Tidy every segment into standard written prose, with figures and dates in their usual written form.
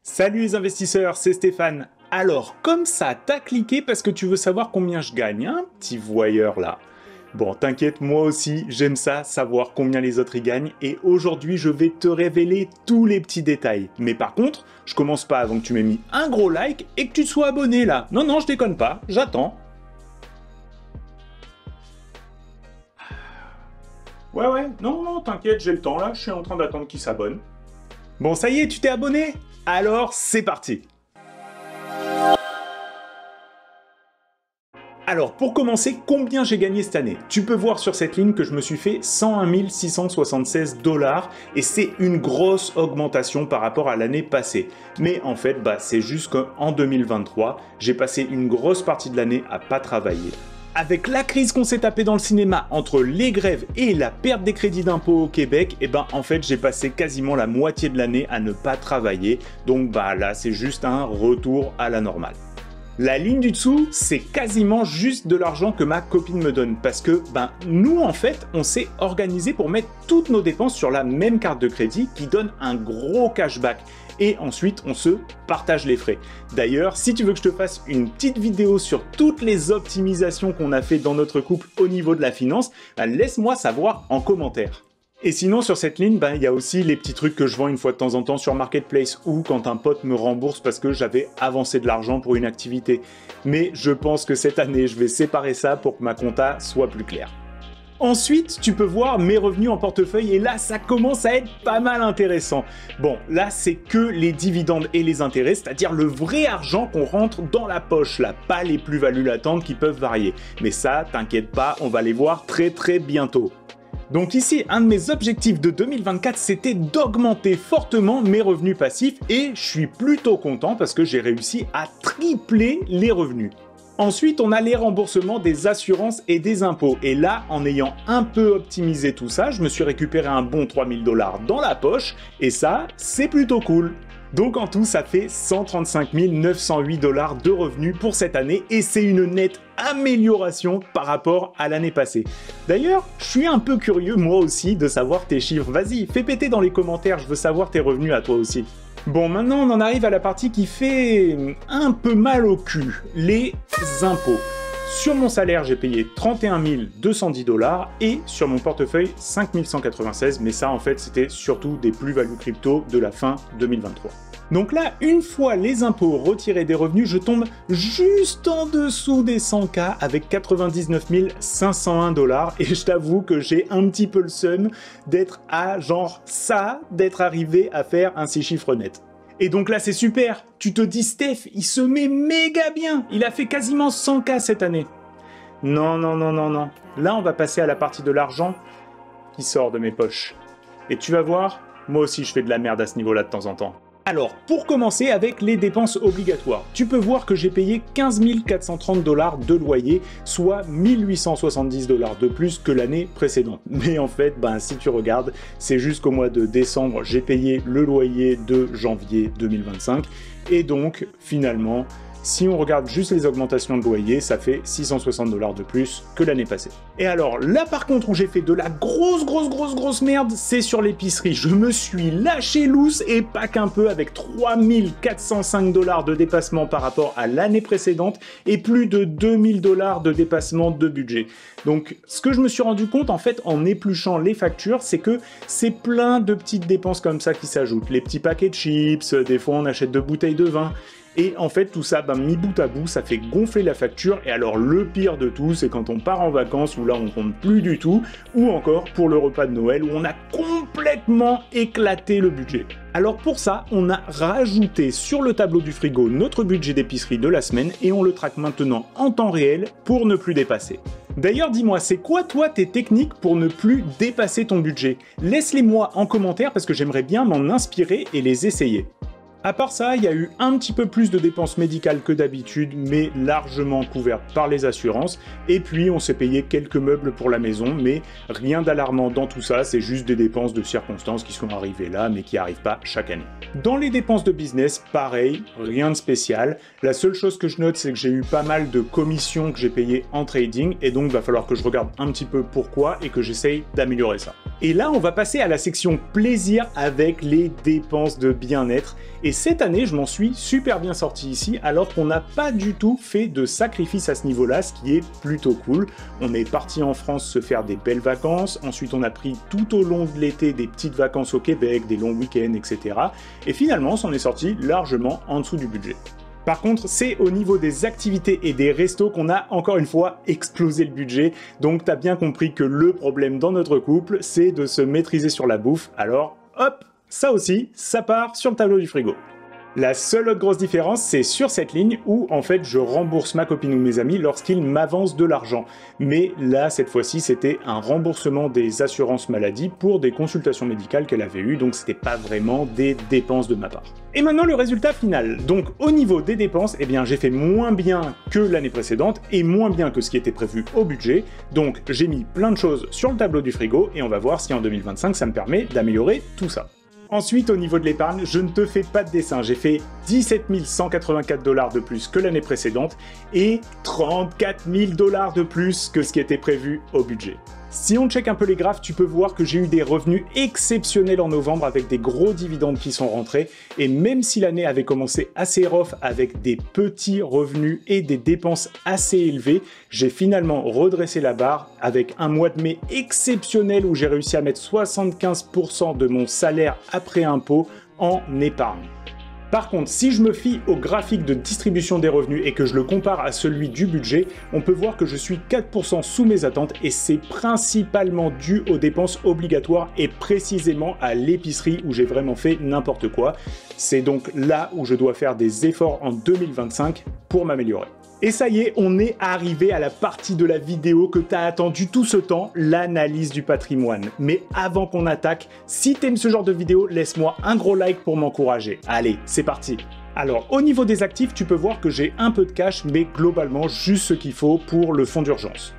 Salut les investisseurs, c'est Stéphane. Alors, comme ça, t'as cliqué parce que tu veux savoir combien je gagne, un petit voyeur là. Bon, t'inquiète, moi aussi, j'aime ça, savoir combien les autres y gagnent, et aujourd'hui, je vais te révéler tous les petits détails. Mais par contre, je commence pas avant que tu m'aies mis un gros like et que tu te sois abonné là. Non, non, je déconne pas, j'attends. Ouais, non, t'inquiète, j'ai le temps là, je suis en train d'attendre qu'il s'abonne. Bon, ça y est, tu t'es abonné? Alors, c'est parti! Alors, pour commencer, combien j'ai gagné cette année? Tu peux voir sur cette ligne que je me suis fait 101 676 $, et c'est une grosse augmentation par rapport à l'année passée. Mais en fait, c'est juste qu'en 2023, j'ai passé une grosse partie de l'année à pas travailler. Avec la crise qu'on s'est tapée dans le cinéma entre les grèves et la perte des crédits d'impôt au Québec, en fait j'ai passé quasiment la moitié de l'année à ne pas travailler, donc là c'est juste un retour à la normale. La ligne du dessous, c'est quasiment juste de l'argent que ma copine me donne, parce que nous en fait on s'est organisé pour mettre toutes nos dépenses sur la même carte de crédit qui donne un gros cashback. Et ensuite on se partage les frais. D'ailleurs, si tu veux que je te fasse une petite vidéo sur toutes les optimisations qu'on a fait dans notre couple au niveau de la finance, laisse-moi savoir en commentaire. Et sinon sur cette ligne, il y a aussi les petits trucs que je vends une fois de temps en temps sur Marketplace ou quand un pote me rembourse parce que j'avais avancé de l'argent pour une activité. Mais je pense que cette année, je vais séparer ça pour que ma compta soit plus claire. Ensuite, tu peux voir mes revenus en portefeuille et là, ça commence à être pas mal intéressant. Bon, là, c'est que les dividendes et les intérêts, c'est-à-dire le vrai argent qu'on rentre dans la poche, là, pas les plus-values latentes qui peuvent varier. Mais ça, t'inquiète pas, on va les voir très bientôt. Donc ici, un de mes objectifs de 2024, c'était d'augmenter fortement mes revenus passifs et je suis plutôt content parce que j'ai réussi à tripler les revenus. Ensuite, on a les remboursements des assurances et des impôts. Et là, en ayant un peu optimisé tout ça, je me suis récupéré un bon 3000 $ dans la poche. Et ça, c'est plutôt cool. Donc en tout, ça fait 135 908 $ de revenus pour cette année. Et c'est une nette amélioration par rapport à l'année passée. D'ailleurs, je suis un peu curieux moi aussi de savoir tes chiffres. Vas-y, fais péter dans les commentaires, je veux savoir tes revenus à toi aussi. Bon, maintenant on en arrive à la partie qui fait un peu mal au cul, les impôts. Sur mon salaire, j'ai payé 31 210 $ et sur mon portefeuille 5 196, mais ça en fait c'était surtout des plus-values crypto de la fin 2023. Donc là, une fois les impôts retirés des revenus, je tombe juste en dessous des 100K avec 99 501 $, et je t'avoue que j'ai un petit peu le seum d'être à genre ça, d'être arrivé à faire un 6 chiffres net. Et donc là c'est super, tu te dis Steph, il se met méga bien, il a fait quasiment 100K cette année. Non, là on va passer à la partie de l'argent qui sort de mes poches. Et tu vas voir, moi aussi je fais de la merde à ce niveau-là de temps en temps. Alors, pour commencer avec les dépenses obligatoires, tu peux voir que j'ai payé 15 430 $ de loyer, soit 1870 $ de plus que l'année précédente. Mais en fait, si tu regardes, c'est juste qu'au mois de décembre, j'ai payé le loyer de janvier 2025, et donc, finalement, si on regarde juste les augmentations de loyer, ça fait 660 $ de plus que l'année passée. Et alors là par contre où j'ai fait de la grosse merde, c'est sur l'épicerie. Je me suis lâché loose et pas qu'un peu avec 3405 $ de dépassement par rapport à l'année précédente et plus de 2000 $ de dépassement de budget. Donc ce que je me suis rendu compte en fait en épluchant les factures, c'est que c'est plein de petites dépenses comme ça qui s'ajoutent. Les petits paquets de chips, des fois on achète 2 bouteilles de vin. Et en fait, tout ça, mis bout à bout, ça fait gonfler la facture. Et alors, le pire de tout, c'est quand on part en vacances, où là, on compte plus du tout, ou encore pour le repas de Noël, où on a complètement éclaté le budget. Alors pour ça, on a rajouté sur le tableau du frigo notre budget d'épicerie de la semaine, et on le traque maintenant en temps réel pour ne plus dépasser. D'ailleurs, dis-moi, c'est quoi toi tes techniques pour ne plus dépasser ton budget? Laisse-les-moi en commentaire parce que j'aimerais bien m'en inspirer et les essayer. À part ça, il y a eu un petit peu plus de dépenses médicales que d'habitude, mais largement couvertes par les assurances. Et puis, on s'est payé quelques meubles pour la maison, mais rien d'alarmant dans tout ça, c'est juste des dépenses de circonstances qui sont arrivées là, mais qui n'arrivent pas chaque année. Dans les dépenses de business, pareil, rien de spécial. La seule chose que je note, c'est que j'ai eu pas mal de commissions que j'ai payées en trading, et donc il va falloir que je regarde un petit peu pourquoi et que j'essaye d'améliorer ça. Et là, on va passer à la section plaisir avec les dépenses de bien-être. Et cette année, je m'en suis super bien sorti ici, alors qu'on n'a pas du tout fait de sacrifice à ce niveau-là, ce qui est plutôt cool. On est parti en France se faire des belles vacances, ensuite on a pris tout au long de l'été des petites vacances au Québec, des longs week-ends, etc. Et finalement, on s'en est sorti largement en dessous du budget. Par contre, c'est au niveau des activités et des restos qu'on a encore une fois explosé le budget. Donc t'as bien compris que le problème dans notre couple, c'est de se maîtriser sur la bouffe. Alors hop, ça aussi, ça part sur le tableau du frigo. La seule autre grosse différence, c'est sur cette ligne où, en fait, je rembourse ma copine ou mes amis lorsqu'ils m'avancent de l'argent. Mais là, cette fois-ci, c'était un remboursement des assurances maladie pour des consultations médicales qu'elle avait eues, donc c'était pas vraiment des dépenses de ma part. Et maintenant, le résultat final. Donc, au niveau des dépenses, eh bien, j'ai fait moins bien que l'année précédente et moins bien que ce qui était prévu au budget. Donc, j'ai mis plein de choses sur le tableau du frigo et on va voir si en 2025, ça me permet d'améliorer tout ça. Ensuite, au niveau de l'épargne, je ne te fais pas de dessin. J'ai fait 17 184 $ de plus que l'année précédente et 34 000 $ de plus que ce qui était prévu au budget. Si on check un peu les graphes, tu peux voir que j'ai eu des revenus exceptionnels en novembre avec des gros dividendes qui sont rentrés. Et même si l'année avait commencé assez rough avec des petits revenus et des dépenses assez élevées, j'ai finalement redressé la barre avec un mois de mai exceptionnel où j'ai réussi à mettre 75% de mon salaire après impôt en épargne. Par contre, si je me fie au graphique de distribution des revenus et que je le compare à celui du budget, on peut voir que je suis 4% sous mes attentes et c'est principalement dû aux dépenses obligatoires et précisément à l'épicerie où j'ai vraiment fait n'importe quoi. C'est donc là où je dois faire des efforts en 2025 pour m'améliorer. Et ça y est, on est arrivé à la partie de la vidéo que tu as attendu tout ce temps, l'analyse du patrimoine. Mais avant qu'on attaque, si t'aimes ce genre de vidéo, laisse-moi un gros like pour m'encourager. Allez, c'est parti. Alors, au niveau des actifs, tu peux voir que j'ai un peu de cash, mais globalement juste ce qu'il faut pour le fonds d'urgence.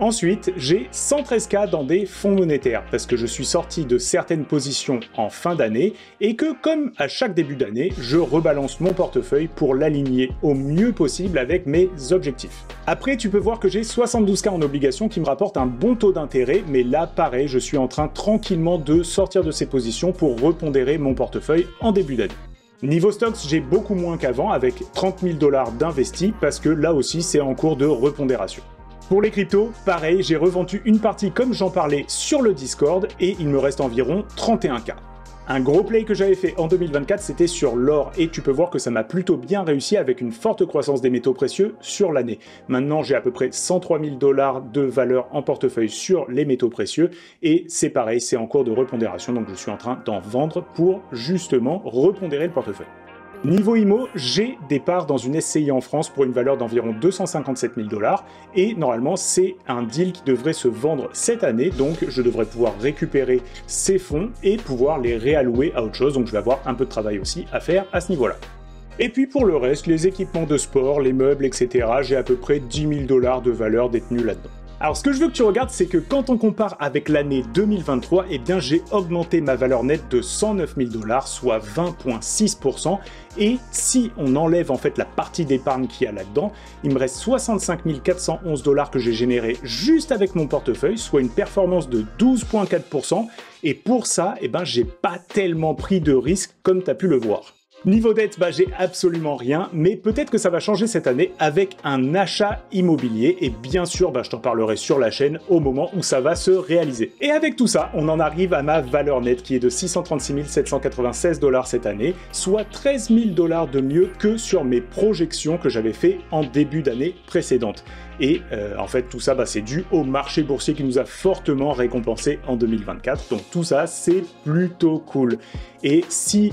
Ensuite, j'ai 113K dans des fonds monétaires parce que je suis sorti de certaines positions en fin d'année et que, comme à chaque début d'année, je rebalance mon portefeuille pour l'aligner au mieux possible avec mes objectifs. Après, tu peux voir que j'ai 72K en obligations qui me rapportent un bon taux d'intérêt, mais là, pareil, je suis en train tranquillement de sortir de ces positions pour repondérer mon portefeuille en début d'année. Niveau stocks, j'ai beaucoup moins qu'avant avec 30 000 $ d'investis parce que là aussi, c'est en cours de repondération. Pour les cryptos, pareil, j'ai revendu une partie comme j'en parlais sur le Discord et il me reste environ 31K. Un gros play que j'avais fait en 2024, c'était sur l'or et tu peux voir que ça m'a plutôt bien réussi avec une forte croissance des métaux précieux sur l'année. Maintenant, j'ai à peu près 103 000 $ de valeur en portefeuille sur les métaux précieux et c'est pareil, c'est en cours de repondération, donc je suis en train d'en vendre pour justement repondérer le portefeuille. Niveau IMO, j'ai des parts dans une SCI en France pour une valeur d'environ 257 000 $ et normalement c'est un deal qui devrait se vendre cette année, donc je devrais pouvoir récupérer ces fonds et pouvoir les réallouer à autre chose, donc je vais avoir un peu de travail aussi à faire à ce niveau-là. Et puis pour le reste, les équipements de sport, les meubles, etc., j'ai à peu près 10 000 $ de valeur détenue là-dedans. Alors ce que je veux que tu regardes, c'est que quand on compare avec l'année 2023, eh bien j'ai augmenté ma valeur nette de 109 000 $, soit 20,6%. Et si on enlève en fait la partie d'épargne qu'il y a là-dedans, il me reste 65 411 $ que j'ai généré juste avec mon portefeuille, soit une performance de 12,4%. Et pour ça, eh ben j'ai pas tellement pris de risques comme tu as pu le voir. Niveau dette, j'ai absolument rien, mais peut-être que ça va changer cette année avec un achat immobilier et bien sûr, je t'en parlerai sur la chaîne au moment où ça va se réaliser. Et avec tout ça, on en arrive à ma valeur nette qui est de 636 796 $ cette année, soit 13 000 $ de mieux que sur mes projections que j'avais fait en début d'année précédente. Et en fait, tout ça, c'est dû au marché boursier qui nous a fortement récompensé en 2024. Donc tout ça, c'est plutôt cool. Et si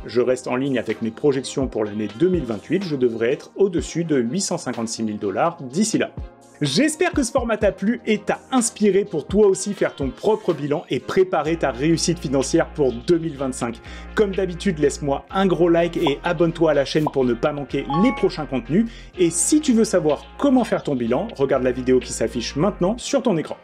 je reste en ligne avec mes projections pour l'année 2028, je devrais être au-dessus de 856 000 $ d'ici là. J'espère que ce format t'a plu et t'a inspiré pour toi aussi faire ton propre bilan et préparer ta réussite financière pour 2025. Comme d'habitude, laisse-moi un gros like et abonne-toi à la chaîne pour ne pas manquer les prochains contenus. Et si tu veux savoir comment faire ton bilan, regarde la vidéo qui s'affiche maintenant sur ton écran.